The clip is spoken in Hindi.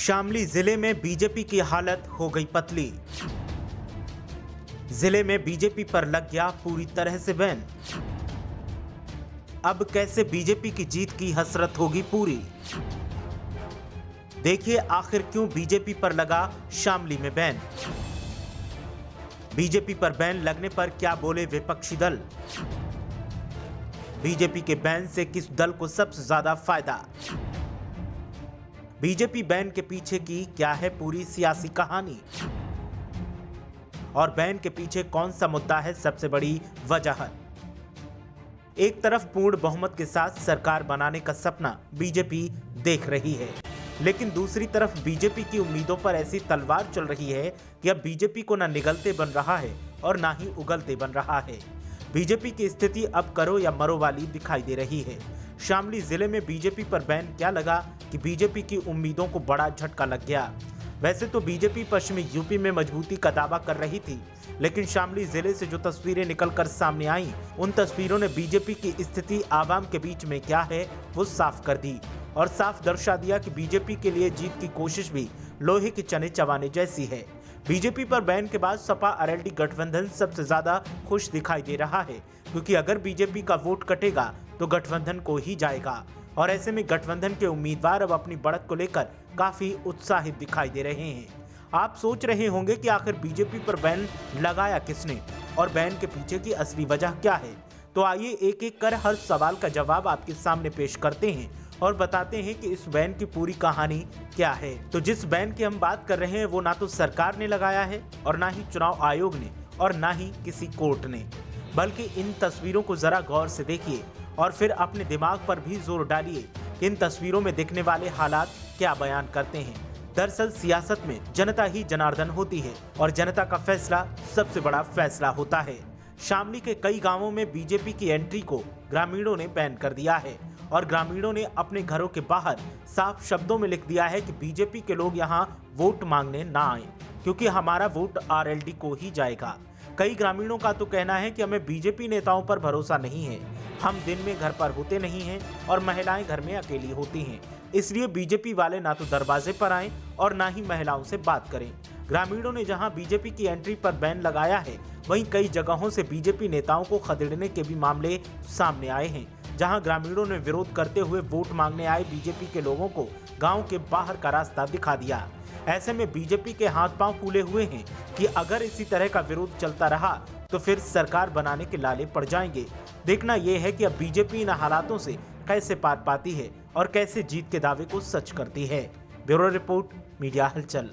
शामली जिले में बीजेपी की हालत हो गई पतली। जिले में बीजेपी पर लग गया पूरी तरह से बैन। अब कैसे बीजेपी की जीत की हसरत होगी पूरी। देखिए आखिर क्यों बीजेपी पर लगा शामली में बैन। बीजेपी पर बैन लगने पर क्या बोले विपक्षी दल। बीजेपी के बैन से किस दल को सबसे ज्यादा फायदा। बीजेपी बैन के पीछे की क्या है पूरी सियासी कहानी और बैन के पीछे कौन सा मुद्दा है सबसे बड़ी वजह। एक तरफ पूर्ण बहुमत के साथ सरकार बनाने का सपना बीजेपी देख रही है, लेकिन दूसरी तरफ बीजेपी की उम्मीदों पर ऐसी तलवार चल रही है कि अब बीजेपी को ना निगलते बन रहा है और ना ही उगलते बन रहा है। बीजेपी की स्थिति अब करो या मरो वाली दिखाई दे रही है। शामली जिले में बीजेपी पर बैन क्या लगा कि बीजेपी की उम्मीदों को बड़ा झटका लग गया। वैसे तो बीजेपी पश्चिमी यूपी में मजबूती का दावा कर रही थी, लेकिन शामली जिले से जो तस्वीरें निकलकर सामने आईं, उन तस्वीरों ने बीजेपी की स्थिति आवाम के बीच में क्या है वो साफ कर दी और साफ दर्शा दिया कि बीजेपी के लिए जीत की कोशिश भी लोहे के चने चबाने जैसी है। बीजेपी पर बैन के बाद सपा आरएलडी गठबंधन सबसे ज्यादा खुश दिखाई दे रहा है, क्योंकि अगर बीजेपी का वोट कटेगा तो गठबंधन को ही जाएगा और ऐसे में गठबंधन के उम्मीदवार अब अपनी बढ़त को लेकर काफी उत्साहित दिखाई दे रहे हैं। आप सोच रहे होंगे कि आखिर बीजेपी पर बैन लगाया किसने और बैन के पीछे की असली वजह क्या है। तो आइए एक एक कर हर सवाल का जवाब आपके सामने पेश करते हैं और बताते हैं कि इस बैन की पूरी कहानी क्या है। तो जिस बैन की हम बात कर रहे हैं वो ना तो सरकार ने लगाया है और ना ही चुनाव आयोग ने और ना ही किसी कोर्ट ने, बल्कि इन तस्वीरों को जरा गौर से देखिए और फिर अपने दिमाग पर भी जोर डालिए कि इन तस्वीरों में दिखने वाले हालात क्या बयान करते हैं। दरअसल सियासत में जनता ही जनार्दन होती है और जनता का फैसला सबसे बड़ा फैसला होता है। शामली के कई गांवों में बीजेपी की एंट्री को ग्रामीणों ने बैन कर दिया है और ग्रामीणों ने अपने घरों के बाहर साफ शब्दों में लिख दिया है कि बीजेपी के लोग यहां वोट मांगने ना आए, क्योंकि हमारा वोट आरएलडी को ही जाएगा। कई ग्रामीणों का तो कहना है कि हमें बीजेपी नेताओं पर भरोसा नहीं है, हम दिन में घर पर होते नहीं हैं और महिलाएं घर में अकेली होती हैं, इसलिए बीजेपी वाले ना तो दरवाजे पर आएं और ना ही महिलाओं से बात करें। ग्रामीणों ने जहां बीजेपी की एंट्री पर बैन लगाया है, वहीं कई जगहों से बीजेपी नेताओं को खदेड़ने के भी मामले सामने आए हैं, जहां ग्रामीणों ने विरोध करते हुए वोट मांगने आए बीजेपी के लोगों को गाँव के बाहर का रास्ता दिखा दिया। ऐसे में बीजेपी के हाथ पांव फूले हुए हैं कि अगर इसी तरह का विरोध चलता रहा तो फिर सरकार बनाने के लाले पड़ जाएंगे। देखना यह है कि अब बीजेपी इन हालातों से कैसे पार पाती है और कैसे जीत के दावे को सच करती है। ब्यूरो रिपोर्ट, मीडिया हलचल।